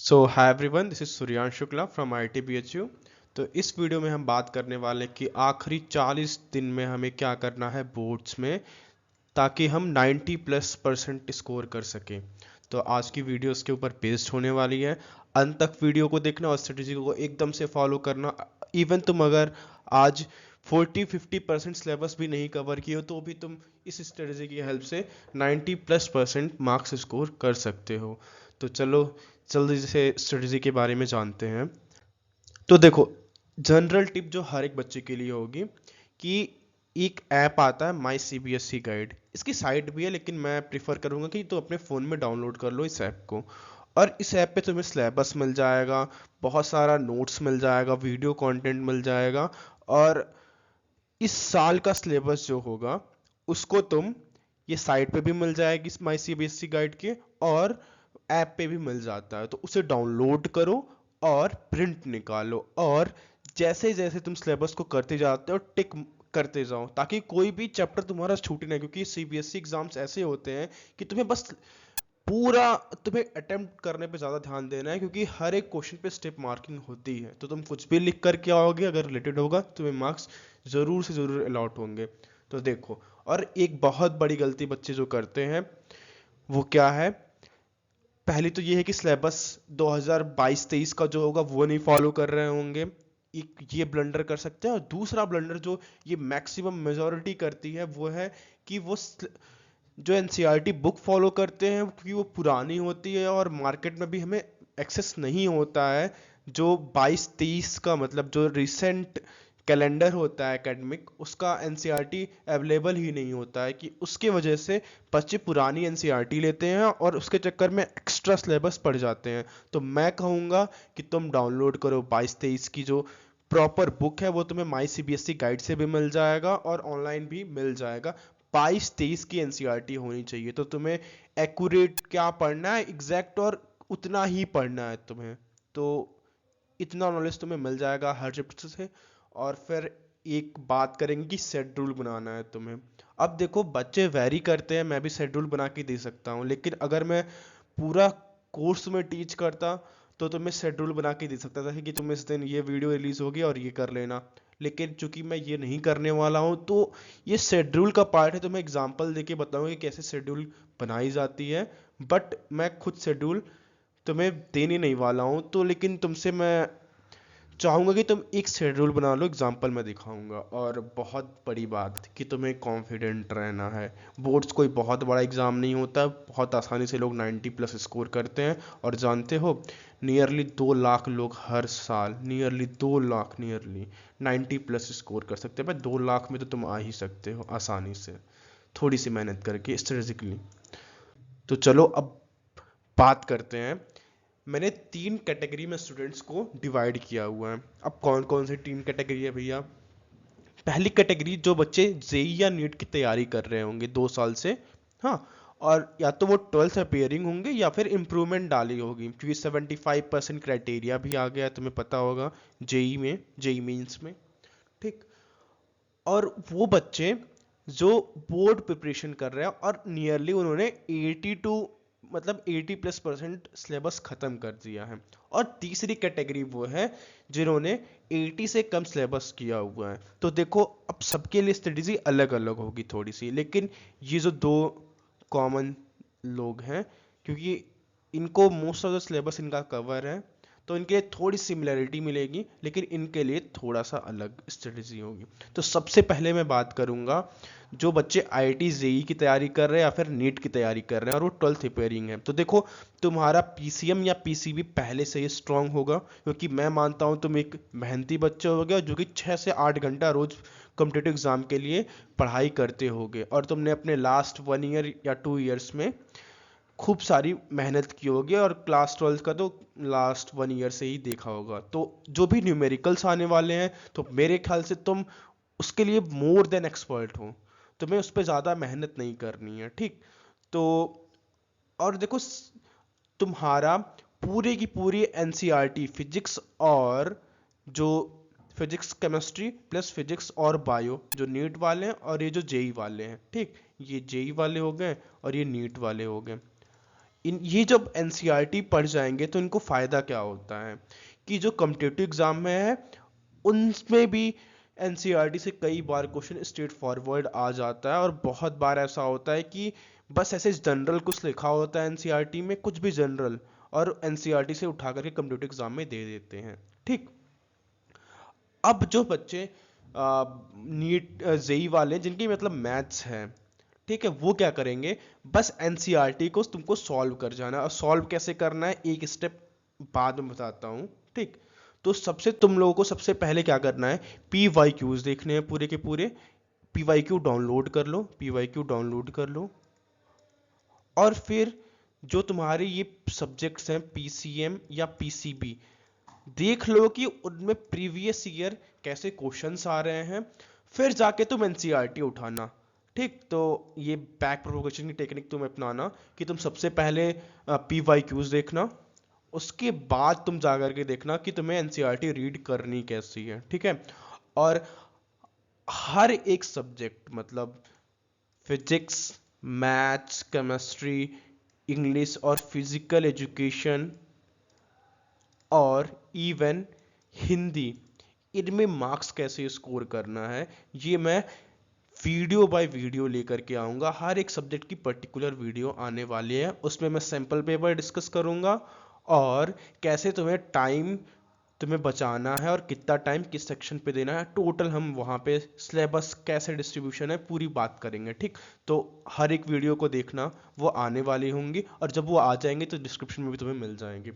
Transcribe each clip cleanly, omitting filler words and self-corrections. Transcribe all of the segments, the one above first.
So hi everyone, this is Suryansh Shukla from IIT BHU। तो इस video में हम बात करने वाले हैं कि आखिरी 40 दिन में हमें क्या करना है बोर्ड्स में, ताकि हम 90+% स्कोर कर सकें। तो आज की वीडियो उसके ऊपर बेस्ड होने वाली है। अंत तक वीडियो को देखना और स्ट्रेटजी को एकदम से फॉलो करना। इवन तुम अगर आज 40-50% सिलेबस भी नहीं कवर किए हो तो भी तुम इस स्ट्रेटजी की हेल्प से 90+% मार्क्स स्कोर कर सकते हो। तो चलो जल्दी से स्ट्रेटजी के बारे में जानते हैं। तो देखो, जनरल टिप जो हर एक बच्चे के लिए होगी कि एक ऐप आता है माई CBSE गाइड। इसकी साइट भी है लेकिन मैं प्रिफर करूंगा कि तो अपने फ़ोन में डाउनलोड कर लो इस ऐप को। और इस ऐप पे तुम्हें सिलेबस मिल जाएगा, बहुत सारा नोट्स मिल जाएगा, वीडियो कंटेंट मिल जाएगा। और इस साल का सिलेबस जो होगा उसको तुम ये साइट पे भी मिल जाएगी माई CBSE गाइड के, और ऐप पे भी मिल जाता है। तो उसे डाउनलोड करो और प्रिंट निकालो, और जैसे जैसे तुम सिलेबस को करते जाते हो टिक करते जाओ, ताकि कोई भी चैप्टर तुम्हारा छूटे नहीं। क्योंकि CBSE एग्जाम्स ऐसे होते हैं कि तुम्हें बस पूरा तुम्हें अटेम्प्ट करने पे ज़्यादा ध्यान देना है, क्योंकि हर एक क्वेश्चन पे स्टेप मार्किंग होती है। तो तुम कुछ भी लिख करके आओगे, अगर रिलेटेड होगा तुम्हें मार्क्स ज़रूर से ज़रूर अलॉट होंगे। तो देखो, और एक बहुत बड़ी गलती बच्चे जो करते हैं वो क्या है, पहली तो ये है कि सिलेबस 2022-23 का जो होगा वो नहीं फॉलो कर रहे होंगे। एक ये ब्लंडर कर सकते हैं। और दूसरा ब्लंडर जो ये मैक्सिमम मेजॉरिटी करती है वो है कि वो जो NCERT बुक फॉलो करते हैं, क्योंकि वो पुरानी होती है और मार्केट में भी हमें एक्सेस नहीं होता है। जो 22-23 का मतलब जो रिसेंट कैलेंडर होता है एकेडमिक, उसका NCERT अवेलेबल ही नहीं होता है, कि उसके वजह से बच्चे पुरानी NCERT लेते हैं और उसके चक्कर में एक्स्ट्रा सिलेबस पड़ जाते हैं। तो मैं कहूँगा कि तुम डाउनलोड करो 22-23 की जो प्रॉपर बुक है, वो तुम्हें माई CBSE गाइड से भी मिल जाएगा और ऑनलाइन भी मिल जाएगा। 22-23 की NCERT होनी चाहिए। तो तुम्हें एक्यूरेट क्या पढ़ना है, एग्जैक्ट और उतना ही पढ़ना है तुम्हें। तो इतना नॉलेज तुम्हें मिल जाएगा हर चैप्टर से। और फिर एक बात करेंगे कि शेड्यूल बनाना है तुम्हें। अब देखो, बच्चे वैरी करते हैं, मैं भी शेड्यूल बना के दे सकता हूँ, लेकिन अगर मैं पूरा कोर्स में टीच करता तो तुम्हें शेड्यूल बना के दे सकता था कि तुम इस दिन ये वीडियो रिलीज होगी और ये कर लेना। लेकिन चूंकि मैं ये नहीं करने वाला हूँ, तो ये शेड्यूल का पार्ट है। तो मैं एग्जांपल देके बताऊंगा कि कैसे शेड्यूल बनाई जाती है। बट मैं खुद शेड्यूल तुम्हें देने नहीं वाला हूँ। तो लेकिन तुमसे मैं चाहूंगा कि तुम एक शेड्यूल बना लो, एग्जाम्पल मैं दिखाऊंगा। और बहुत बड़ी बात कि तुम्हें कॉन्फिडेंट रहना है। बोर्ड्स कोई बहुत बड़ा एग्जाम नहीं होता, बहुत आसानी से लोग 90+ स्कोर करते हैं। और जानते हो, नियरली 2 लाख लोग हर साल, नियरली 2 लाख, नियरली 90+ स्कोर कर सकते हैं। भाई 2 लाख में तो तुम आ ही सकते हो आसानी से, थोड़ी सी मेहनत करके स्ट्रेटेजिकली। तो चलो अब बात करते हैं। मैंने 3 कैटेगरी में स्टूडेंट्स को डिवाइड किया हुआ है। अब कौन कौन सी 3 कैटेगरी है भैया? पहली कैटेगरी, जो बच्चे जेई या नीट की तैयारी कर रहे होंगे 2 साल से। हाँ, और या तो वो 12th अपेयरिंग होंगे या फिर इम्प्रूवमेंट डाली होगी, क्योंकि 75% क्राइटेरिया भी आ गया है, तुम्हें पता होगा, जेई में, जेई मीन्स में। ठीक। और वो बच्चे जो बोर्ड प्रिपरेशन कर रहे हैं और नियरली उन्होंने 82, मतलब 80+% सिलेबस खत्म कर दिया है। और तीसरी कैटेगरी वो है जिन्होंने 80 से कम सिलेबस किया हुआ है। तो देखो, अब सबके लिए स्ट्रेटेजी अलग अलग होगी थोड़ी सी, लेकिन ये जो दो कॉमन लोग हैं, क्योंकि इनको मोस्ट ऑफ द सिलेबस इनका कवर है, तो इनके लिए थोड़ी सिमिलैरिटी मिलेगी, लेकिन इनके लिए थोड़ा सा अलग स्ट्रेटजी होगी। तो सबसे पहले मैं बात करूंगा जो बच्चे IIT जेई की तैयारी कर रहे हैं या फिर नीट की तैयारी कर रहे हैं और वो 12th अपेयरिंग है। तो देखो, तुम्हारा PCM या PCB पहले से ही स्ट्रांग होगा, क्योंकि मैं मानता हूं तुम एक मेहनती बच्चे होगे जो कि 6 से 8 घंटा रोज कॉम्पिटेटिव एग्जाम के लिए पढ़ाई करते होगे, और तुमने अपने लास्ट 1 ईयर या 2 ईयर्स में खूब सारी मेहनत की होगी, और क्लास 12 का तो लास्ट 1 ईयर से ही देखा होगा। तो जो भी न्यूमेरिकल्स आने वाले हैं, तो मेरे ख्याल से तुम उसके लिए मोर देन एक्सपर्ट हो, तुम्हें उस पर ज़्यादा मेहनत नहीं करनी है। ठीक। तो और देखो, तुम्हारा पूरी की पूरी NCERT फिजिक्स, और जो फिजिक्स केमिस्ट्री प्लस फिजिक्स और बायो, जो नीट वाले हैं और ये जो जेई वाले हैं, ठीक, ये जेई वाले हो गए और ये नीट वाले हो गए। ये जब एनसीईआरटी पढ़ जाएंगे तो इनको फ़ायदा क्या होता है कि जो कॉम्पिटिटिव एग्जाम में है उनमें भी एनसीईआरटी से कई बार क्वेश्चन स्ट्रेट फॉरवर्ड आ जाता है, और बहुत बार ऐसा होता है कि बस ऐसे जनरल कुछ लिखा होता है एनसीईआरटी में, कुछ भी जनरल, और एनसीईआरटी से उठा करके कॉम्पिटिटिव एग्जाम में दे देते हैं। ठीक, अब जो बच्चे नीट जेई वाले जिनकी मतलब मैथ्स है, ठीक है, वो क्या करेंगे, बस एनसीईआरटी को तुमको सॉल्व कर जाना है। और सॉल्व कैसे करना है एक स्टेप बाद में बताता हूँ। ठीक, तो सबसे तुम लोगों को सबसे पहले क्या करना है, पी वाई क्यूज देखने हैं पूरे के पूरे। पी वाई क्यू डाउनलोड कर लो, पी वाई क्यू डाउनलोड कर लो, और फिर जो तुम्हारे ये सब्जेक्ट्स हैं पीसीएम या पीसीबी, देख लो कि उनमें प्रीवियस ईयर कैसे क्वेश्चंस आ रहे हैं, फिर जाके तुम एनसीईआरटी उठाना। ठीक, तो ये बैक प्रोपोगेशन की टेक्निक तुम अपनाना कि तुम सबसे पहले पी वाई क्यूज देखना, उसके बाद तुम जा करके देखना कि तुम्हें एनसीईआरटी रीड करनी कैसी है। ठीक है, और हर एक सब्जेक्ट मतलब फिजिक्स, मैथ्स, केमिस्ट्री, इंग्लिश और फिजिकल एजुकेशन और इवन हिंदी, इनमें मार्क्स कैसे स्कोर करना है ये मैं वीडियो बाय वीडियो लेकर के आऊँगा। हर एक सब्जेक्ट की पर्टिकुलर वीडियो आने वाली है, उसमें मैं सैम्पल पेपर डिस्कस करूँगा और कैसे तुम्हें बचाना है और कितना टाइम किस सेक्शन पे देना है, टोटल हम वहाँ पे सिलेबस कैसे डिस्ट्रीब्यूशन है पूरी बात करेंगे। ठीक, तो हर एक वीडियो को देखना, वो आने वाली होंगी, और जब वो आ जाएंगे तो डिस्क्रिप्शन में भी तुम्हें मिल जाएंगे।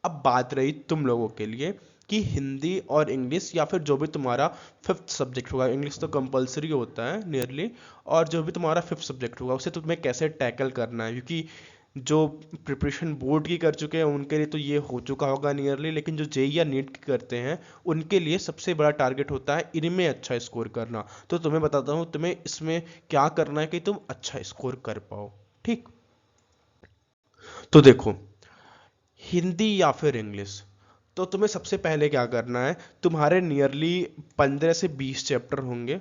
अब बात रही तुम लोगों के लिए कि हिंदी और इंग्लिश या फिर जो भी तुम्हारा फिफ्थ सब्जेक्ट होगा, इंग्लिश तो कंपलसरी होता है नियरली, और जो भी तुम्हारा फिफ्थ सब्जेक्ट होगा उसे तुम्हें कैसे टैकल करना है, क्योंकि जो प्रिपरेशन बोर्ड की कर चुके हैं उनके लिए तो ये हो चुका होगा नियरली, लेकिन जो जेई या नीट की करते हैं उनके लिए सबसे बड़ा टारगेट होता है इनमें अच्छा स्कोर करना। तो तुम्हें बताता हूँ तुम्हें इसमें क्या करना है कि तुम अच्छा स्कोर कर पाओ। ठीक, तो देखो, हिंदी या फिर इंग्लिश, तो तुम्हें सबसे पहले क्या करना है, तुम्हारे नियरली 15 से 20 चैप्टर होंगे,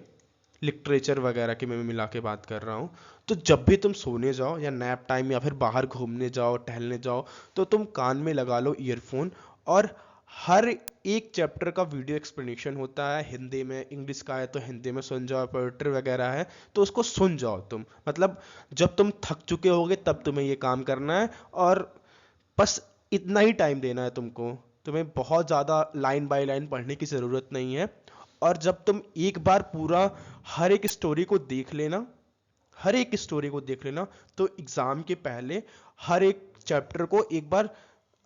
लिटरेचर वगैरह की मैं मिला के बात कर रहा हूँ। तो जब भी तुम सोने जाओ या नैप टाइम या फिर बाहर घूमने जाओ टहलने जाओ, तो तुम कान में लगा लो ईयरफोन, और हर एक चैप्टर का वीडियो एक्सप्लेनेशन होता है हिंदी में, इंग्लिश का है तो हिंदी में सुन जाओ, पोएट्री वगैरह है तो उसको सुन जाओ तुम, मतलब जब तुम थक चुके होगे तब तुम्हें ये काम करना है, और बस इतना ही टाइम देना है तुमको, तुम्हें बहुत ज़्यादा लाइन बाय लाइन पढ़ने की ज़रूरत नहीं है। और जब तुम एक बार पूरा हर एक स्टोरी को देख लेना, हर एक स्टोरी को देख लेना, तो एग्ज़ाम के पहले हर एक चैप्टर को एक बार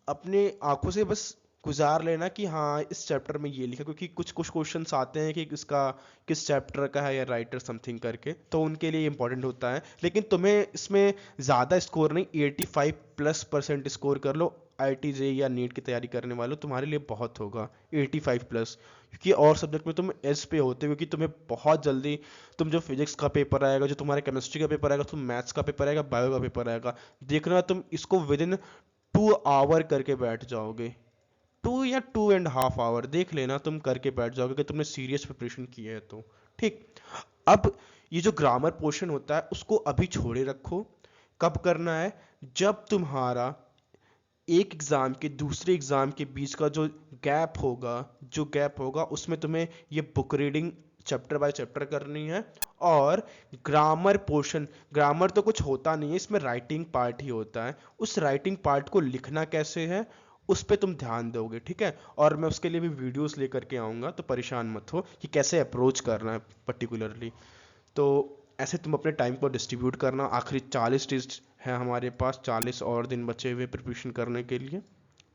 अपने आंखों से बस गुजार लेना कि हाँ इस चैप्टर में ये लिखा, क्योंकि कुछ कुछ क्वेश्चंस आते हैं कि इसका किस चैप्टर का है या राइटर समथिंग करके, तो उनके लिए इंपॉर्टेंट होता है। लेकिन तुम्हें इसमें ज़्यादा स्कोर नहीं, 85+% स्कोर कर लो। आईटी जे या नीट की तैयारी करने वालों तुम्हारे लिए बहुत होगा 85+, क्योंकि और सब्जेक्ट में तुम एज पे होते हो, क्योंकि तुम्हें बहुत जल्दी तुम जो फिजिक्स का पेपर आएगा, जो तुम्हारा केमिस्ट्री का पेपर आएगा, तुम मैथ्स का पेपर आएगा, बायो का पेपर आएगा, देखना तुम इसको विद इन 2 आवर करके बैठ जाओगे। 2 या 2.5 आवर देख लेना तुम करके बैठ जाओगे कि तुमने सीरियस प्रिपरेशन की है तो। ठीक, अब ये जो ग्रामर पोर्शन होता है उसको अभी छोड़े रखो। कब करना है, जब तुम्हारा एक एग्जाम के दूसरे एग्जाम के बीच का जो गैप होगा उसमें तुम्हें ये book reading chapter by chapter करनी है। और ग्रामर पोर्शन, ग्रामर तो कुछ होता नहीं है इसमें, राइटिंग पार्ट ही होता है, उस राइटिंग पार्ट को लिखना कैसे है उस पर तुम ध्यान दोगे। ठीक है, और मैं उसके लिए भी वीडियोस लेकर के आऊँगा, तो परेशान मत हो कि कैसे अप्रोच करना है पर्टिकुलरली। तो ऐसे तुम अपने टाइम को डिस्ट्रीब्यूट करना। आखिरी 40 डेज है हमारे पास, 40 और दिन बचे हुए प्रिपरेशन करने के लिए,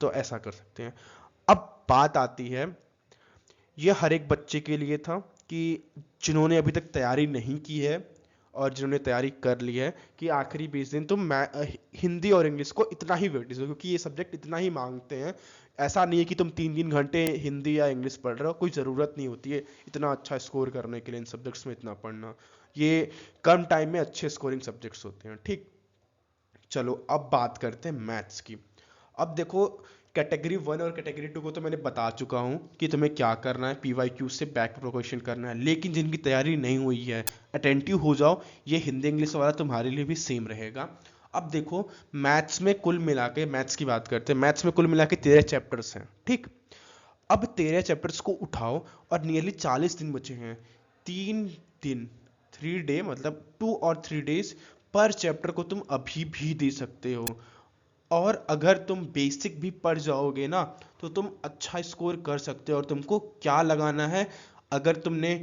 तो ऐसा कर सकते हैं। अब बात आती है, ये हर एक बच्चे के लिए था कि जिन्होंने अभी तक तैयारी नहीं की है और जिन्होंने तैयारी कर ली है, कि आखिरी 20 दिन तुम हिंदी और इंग्लिश को इतना ही वेटेज दो, क्योंकि ये सब्जेक्ट इतना ही मांगते हैं। ऐसा नहीं है कि तुम 3 घंटे हिंदी या इंग्लिश पढ़ रहे हो, कोई ज़रूरत नहीं होती है इतना अच्छा स्कोर करने के लिए इन सब्जेक्ट्स में इतना पढ़ना, ये कम टाइम में अच्छे स्कोरिंग सब्जेक्ट्स होते हैं। ठीक, चलो अब बात करते हैं मैथ्स की। अब देखो, कैटेगरी 1 और कैटेगरी 2 को तो मैंने बता चुका हूँ कि तुम्हें क्या करना है, पीवाईक्यू से बैक प्रोपोगेशन करना है, लेकिन जिनकी तैयारी नहीं हुई है अटेंटिव हो जाओ, ये हिंदी इंग्लिश वाला तुम्हारे लिए भी सेम रहेगा। अब देखो, मैथ्स में कुल मिला के, मैथ्स की बात करते हैं, मैथ्स में कुल मिला के 13 चैप्टर्स हैं, ठीक। अब 13 चैप्टर्स को उठाओ और नियरली 40 दिन बचे हैं। 3 दिन, 3 डे मतलब 2 और 3 डेज पर चैप्टर को तुम अभी भी दे सकते हो। और अगर तुम बेसिक भी पढ़ जाओगे ना तो तुम अच्छा स्कोर कर सकते हो। और तुमको क्या लगाना है, अगर तुमने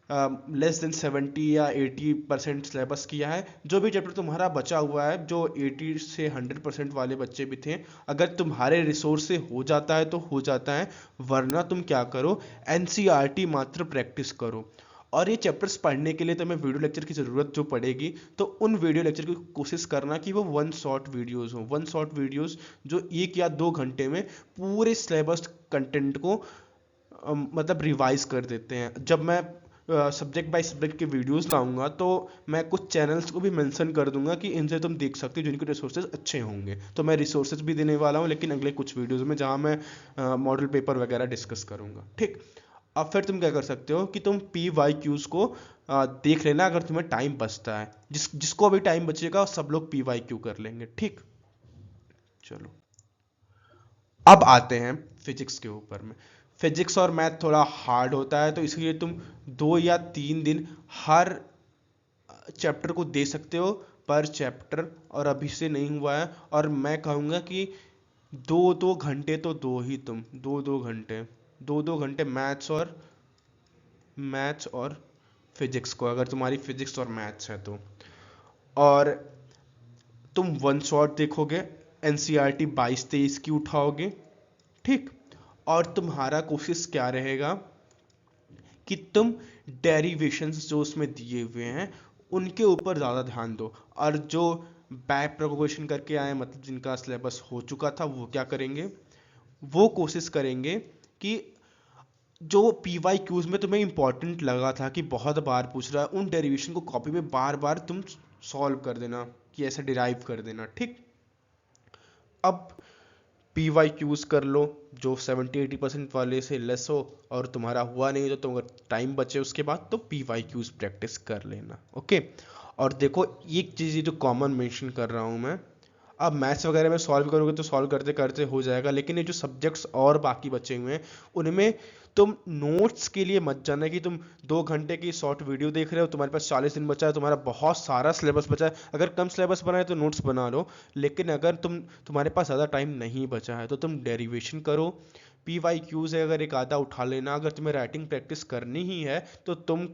लेस देन 70 या 80% सिलेबस किया है, जो भी चैप्टर तुम्हारा बचा हुआ है, जो 80 से 100% वाले बच्चे भी थे, अगर तुम्हारे रिसोर्स से हो जाता है तो हो जाता है, वरना तुम क्या करो, एनसीईआरटी मात्र प्रैक्टिस करो। और ये चैप्टर्स पढ़ने के लिए तुम्हें वीडियो लेक्चर की ज़रूरत जो पड़ेगी, तो उन वीडियो लेक्चर की कोशिश करना कि वो वन शॉट वीडियोस हो, वन शॉट वीडियोस जो 1 या 2 घंटे में पूरे सिलेबस कंटेंट को मतलब रिवाइज कर देते हैं। जब मैं सब्जेक्ट बाय सब्जेक्ट के वीडियोस लाऊंगा तो मैं कुछ चैनल्स को भी मेंशन कर दूंगा कि इनसे तुम देख सकते हो जिनके रिसोर्सेज अच्छे होंगे। तो मैं रिसोर्सेज भी देने वाला हूँ, लेकिन अगले कुछ वीडियोस में, जहाँ मैं मॉडल पेपर वगैरह डिस्कस करूंगा, ठीक। अब फिर तुम क्या कर सकते हो कि तुम पी वाई क्यूज को देख लेना, अगर तुम्हें टाइम बचता है। जिसको अभी टाइम बचेगा सब लोग पी वाई क्यू कर लेंगे, ठीक। चलो, अब आते हैं फिजिक्स के ऊपर में। फिजिक्स और मैथ थोड़ा हार्ड होता है, तो इसलिए तुम 2 या 3 दिन हर चैप्टर को दे सकते हो पर चैप्टर, और अभी से नहीं हुआ है। और मैं कहूँगा कि 2-2 घंटे तो दो ही तुम, 2-2 घंटे, 2-2 घंटे मैथ्स और फिजिक्स को, अगर तुम्हारी फिजिक्स और मैथ्स है तो। और तुम वन शॉट देखोगे, एनसीईआरटी 22-23 की उठाओगे, ठीक। और तुम्हारा कोशिश क्या रहेगा कि तुम डेरिवेशंस जो उसमें दिए हुए हैं उनके ऊपर ज़्यादा ध्यान दो। और जो बैक प्रोपोगेशन करके आए, मतलब जिनका सिलेबस हो चुका था, वो क्या करेंगे, वो कोशिश करेंगे कि जो पी वाई क्यूज में तुम्हें इंपॉर्टेंट लगा था कि बहुत बार पूछ रहा है, उन डेरिवेशन को कॉपी में बार बार तुम सॉल्व कर देना, कि ऐसे डिराइव कर देना, ठीक। अब पी वाई क्यूज कर लो जो 70-80% वाले से लेस हो, और तुम्हारा हुआ नहीं तो तुम अगर टाइम बचे उसके बाद तो पी वाई क्यूज प्रैक्टिस कर लेना, ओके। और देखो, एक चीज़ जो कॉमन मेंशन कर रहा हूँ मैं, अब मैथ्स वगैरह में सॉल्व करोगे तो सॉल्व करते करते हो जाएगा, लेकिन ये जो सब्जेक्ट्स और बाकी बचे हुए हैं उनमें तुम नोट्स के लिए मत जाना कि तुम 2 घंटे की शॉर्ट वीडियो देख रहे हो, तुम्हारे पास 40 दिन बचा है, तुम्हारा बहुत सारा सिलेबस बचा है। अगर कम सिलेबस बना है तो नोट्स बना लो, लेकिन अगर तुम्हारे पास ज़्यादा टाइम नहीं बचा है तो तुम डेरिवेशन करो। पी वाई क्यूज है अगर एक आधा उठा लेना। अगर तुम्हें राइटिंग प्रैक्टिस करनी ही है तो तुम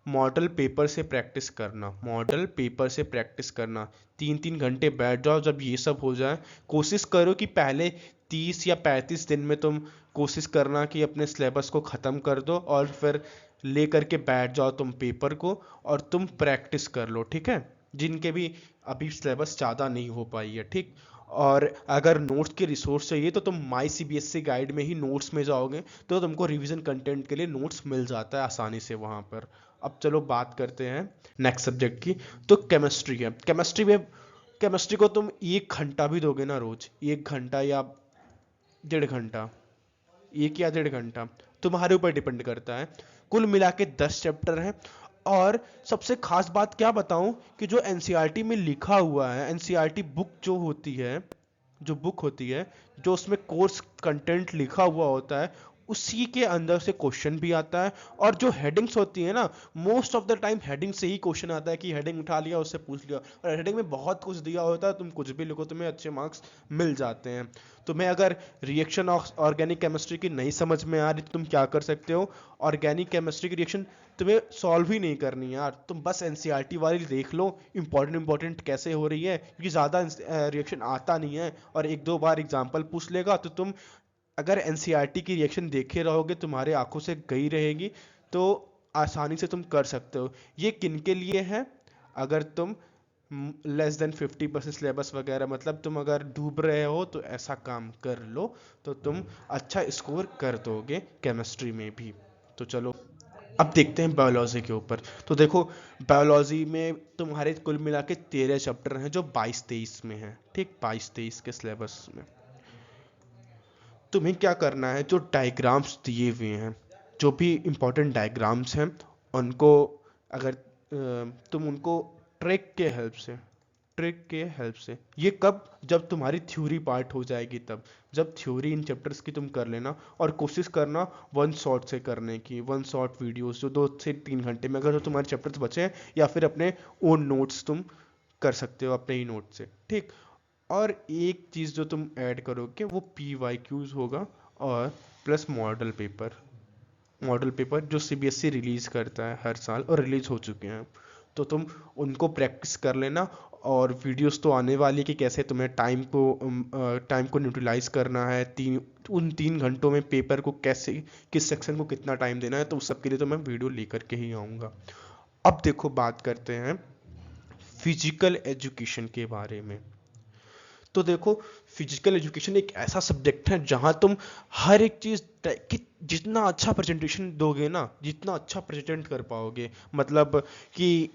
मॉडल पेपर से प्रैक्टिस करना, मॉडल पेपर से प्रैक्टिस करना। 3-3 घंटे बैठ जाओ, जब ये सब हो जाए कोशिश करो कि पहले 30 या 35 दिन में तुम कोशिश करना कि अपने सिलेबस को ख़त्म कर दो, और फिर ले करके बैठ जाओ तुम पेपर को, और तुम प्रैक्टिस कर लो, ठीक है। जिनके भी अभी सिलेबस ज़्यादा नहीं हो पाई है, ठीक। और अगर नोट्स के रिसोर्स चाहिए तो तुम माई सीबीएसई गाइड में ही नोट्स में जाओगे तो तुमको रिवीजन कंटेंट के लिए नोट्स मिल जाता है आसानी से वहाँ पर। अब चलो बात करते हैं नेक्स्ट सब्जेक्ट की। तो केमिस्ट्री है। केमिस्ट्री को तुम 1 घंटा भी दोगे ना रोज, 1 घंटा या 1.5 घंटा, 1 या 1.5 घंटा, तुम्हारे ऊपर डिपेंड करता है। कुल मिला के 10 चैप्टर हैं। और सबसे खास बात क्या बताऊं कि जो एनसीईआरटी में लिखा हुआ है, एनसीईआरटी बुक जो होती है, जो बुक होती है, जो उसमें कोर्स कंटेंट लिखा हुआ होता है, उसी के अंदर से क्वेश्चन भी आता है। और जो हेडिंग्स होती है ना, most of the time heading से ही क्वेश्चन आता है कि हेडिंग उठा लिया उससे पूछ लिया, और हेडिंग में बहुत कुछ दिया होता है, तुम कुछ भी लिखो तुम्हें अच्छे मार्क्स मिल जाते हैं। तुम्हें अगर रिएक्शन ऑर्गेनिक केमिस्ट्री की नहीं समझ में आ रही तो तुम क्या कर सकते हो, ऑर्गेनिक केमिस्ट्री की रिएक्शन तुम्हें सॉल्व ही नहीं करनी यार, तुम बस एनसीईआरटी वाली देख लो इंपॉर्टेंट कैसे हो रही है, क्योंकि ज़्यादा रिएक्शन आता नहीं है और 1-2 बार एग्जाम्पल पूछ लेगा। तो तुम अगर एनसीईआरटी की रिएक्शन देखे रहोगे, तुम्हारे आंखों से गई रहेगी, तो आसानी से तुम कर सकते हो। ये किन के लिए है, अगर तुम लेस देन 50% सिलेबस वगैरह, मतलब तुम अगर डूब रहे हो तो ऐसा काम कर लो, तो तुम अच्छा स्कोर कर दोगे केमिस्ट्री में भी। तो चलो, अब देखते हैं बायोलॉजी के ऊपर। तो देखो, बायोलॉजी में तुम्हारे कुल मिला के 13 चैप्टर हैं जो 22-23 में हैं, ठीक, 22-23 के सिलेबस में। तुम्हें क्या करना है, जो डायग्राम्स दिए हुए हैं, जो भी इंपॉर्टेंट डायग्राम्स हैं, उनको अगर तुम उनको ट्रैक के हेल्प से ट्रिक के हेल्प से। ये कब? जब तुम्हारी थ्योरी पार्ट हो जाएगी तब। जब थ्योरी इन चैप्टर्स की तुम कर लेना और कोशिश करना वन शॉट से करने की, वन शॉट वीडियोस जो 2 से 3 घंटे में, अगर तो तुम्हारे चैप्टर्स बचे हैं, या फिर अपने ओन नोट्स तुम कर सकते हो अपने ही नोट से, ठीक। और एक चीज़ जो तुम ऐड करोगे वो PYQs होगा, और प्लस मॉडल पेपर जो CBSE रिलीज़ करता है हर साल और रिलीज़ हो चुके हैं, तो तुम उनको प्रैक्टिस कर लेना। और वीडियोस तो आने वाली कि कैसे तुम्हें टाइम को न्यूट्रलाइज करना है, उन 3 घंटों में पेपर को कैसे, किस सेक्शन को कितना टाइम देना है, तो उस सब के लिए तो मैं वीडियो लेकर के ही आऊँगा। अब देखो बात करते हैं फिजिकल एजुकेशन के बारे में। तो देखो, फिजिकल एजुकेशन एक ऐसा सब्जेक्ट है जहाँ तुम हर एक चीज़ कि जितना अच्छा प्रेजेंटेशन दोगे ना, जितना अच्छा प्रेजेंट कर पाओगे, मतलब कि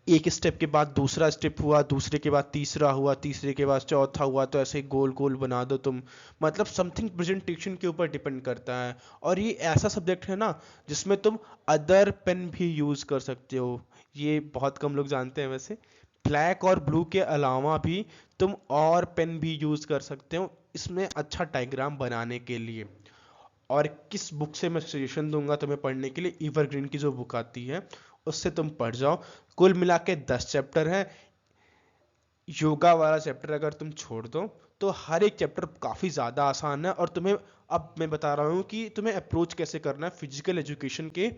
एक स्टेप के बाद दूसरा स्टेप हुआ, दूसरे के बाद तीसरा हुआ, तीसरे के बाद चौथा हुआ, तो ऐसे गोल गोल बना दो तुम, मतलब समथिंग प्रेजेंटेशन के ऊपर डिपेंड करता है। और ये ऐसा सब्जेक्ट है ना जिसमें तुम अदर पेन भी यूज़ कर सकते हो। ये बहुत कम लोग जानते हैं वैसे। ब्लैक और ब्लू के अलावा भी तुम और पेन भी यूज़ कर सकते हो इसमें अच्छा डायग्राम बनाने के लिए। और किस बुक से मैं सजेशन दूंगा तुम्हें पढ़ने के लिए, एवरग्रीन की जो बुक आती है उससे तुम पढ़ जाओ। कुल मिला के 10 चैप्टर है। योगा वाला चैप्टर अगर तुम छोड़ दो तो हर एक चैप्टर काफ़ी ज़्यादा आसान है। और तुम्हें, अब मैं बता रहा हूँ कि तुम्हें अप्रोच कैसे करना है फिजिकल एजुकेशन के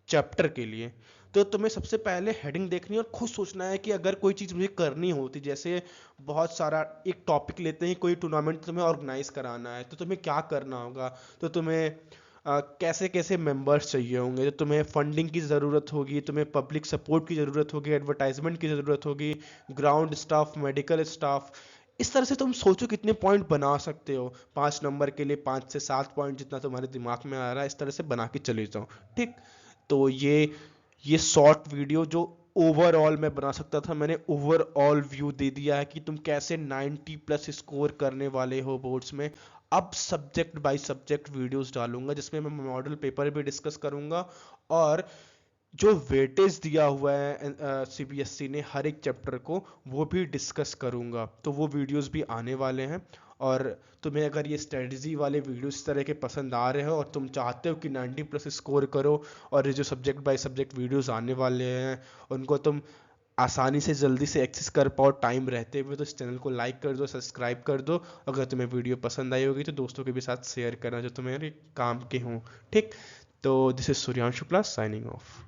चैप्टर के लिए। तो तुम्हें सबसे पहले हेडिंग देखनी है और खुद सोचना है कि अगर कोई चीज़ मुझे करनी होती, जैसे बहुत सारा एक टॉपिक लेते हैं, कोई टूर्नामेंट तुम्हें ऑर्गेनाइज कराना है, तो तुम्हें क्या करना होगा। तो तुम्हें कैसे कैसे मेंबर्स चाहिए होंगे, तो तुम्हें फंडिंग की ज़रूरत होगी, तुम्हें पब्लिक सपोर्ट की ज़रूरत होगी, एडवर्टाइजमेंट की ज़रूरत होगी, ग्राउंड स्टाफ, मेडिकल स्टाफ। इस तरह से तुम सोचो कितने पॉइंट बना सकते हो। 5 नंबर के लिए 5 से 7 पॉइंट जितना तुम्हारे दिमाग में आ रहा है, इस तरह से बना के चले जाओ, ठीक। तो ये शॉर्ट वीडियो जो ओवरऑल मैं बना सकता था, मैंने ओवरऑल व्यू दे दिया है कि तुम कैसे 90+ स्कोर करने वाले हो बोर्ड्स में। अब सब्जेक्ट बाय सब्जेक्ट वीडियोस डालूंगा जिसमें मैं मॉडल पेपर भी डिस्कस करूंगा, और जो वेटेज दिया हुआ है CBSE ने हर एक चैप्टर को, वो भी डिस्कस करूंगा। तो वो वीडियोस भी आने वाले हैं। और तुम्हें अगर ये स्ट्रेटजी वाले वीडियोस इस तरह के पसंद आ रहे हो और तुम चाहते हो कि 90+ स्कोर करो, और ये जो सब्जेक्ट बाय सब्जेक्ट वीडियोस आने वाले हैं उनको तुम आसानी से जल्दी से एक्सेस कर पाओ टाइम रहते हुए, तो इस चैनल को लाइक कर दो, सब्सक्राइब कर दो। अगर तुम्हें वीडियो पसंद आई होगी तो दोस्तों के भी साथ शेयर करना जो तुम्हारे काम के हों, ठीक। तो this is Suryanshu Shukla signing off.